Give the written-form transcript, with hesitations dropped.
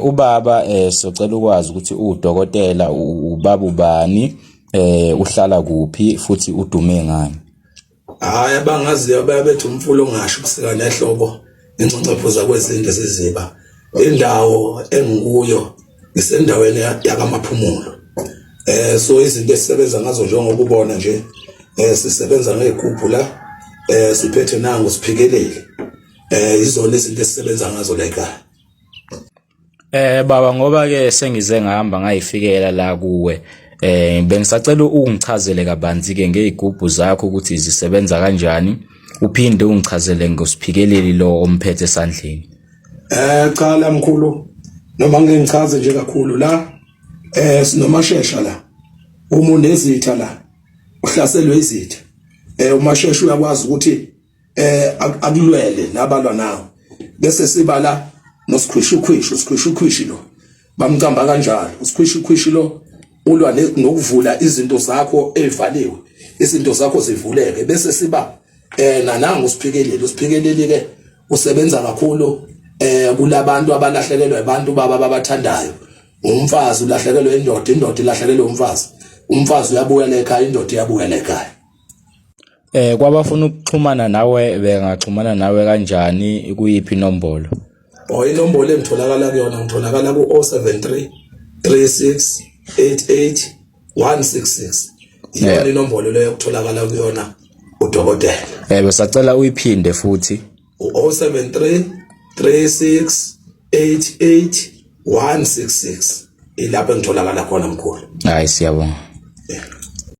Ubaba socela ukwazi ukuthi udokotela ubaba ubani uhlala kuphi futhi udume ngani. Hayi abangaziyo bayabethi umfulo ngasho kusika nehlobo ingcongcophoza kwezinto seziba. Indawo engikuyo isendaweni yakamaphumulo. So izinto esisebenza ngazo njengoba ubona nje sisebenza ngegumbu la siphethe nangu siphikelele. Izona izinto esisebenza ngazo la ekhaya. Baba ngoba ke sengize ngahamba ngayifikela la kuwe bengisacela ungichazele kabanzi ke ngezigubhu zakho ukuthi zisebenza kanjani uphinde ungichazele ngosiphikeleli lo omphethe esandleni. Cha la mkhulu noma ngingichaze nje kakhulu la sinomashesha la umuntu ezitha la uhlaselwe izitha umashesha uyakwazi ukuthi akulwele nabalwa nawo bese siba la nosikhwishu lo bamcamba kanjalo usikhwishu lo ulwa nokuvula izinto zakho evaliwe izinto zakho zivuleke bese siba nananga usiphikeleli ke usebenza kakhulu kulabantu abalahlekelwe abantu babathandayo umfazi ulahlekelwe indoda ilahlekelwe umfazi uyabuya ekhaya indoda iyabuya ekhaya. Kwabafuna ukuxhumana nawe bengaxhumana nawe kanjani kuyiphi inombolo? Inombolo engitholakala kuyona ngitholakala ku 073 36 88 166. Iyona inombolo leyo kutholakala kuyona udokotela. Besacela uyiphinde futhi 073 36 88 166 ilapho engitholakala khona mkhulu. Hayi siyabonga.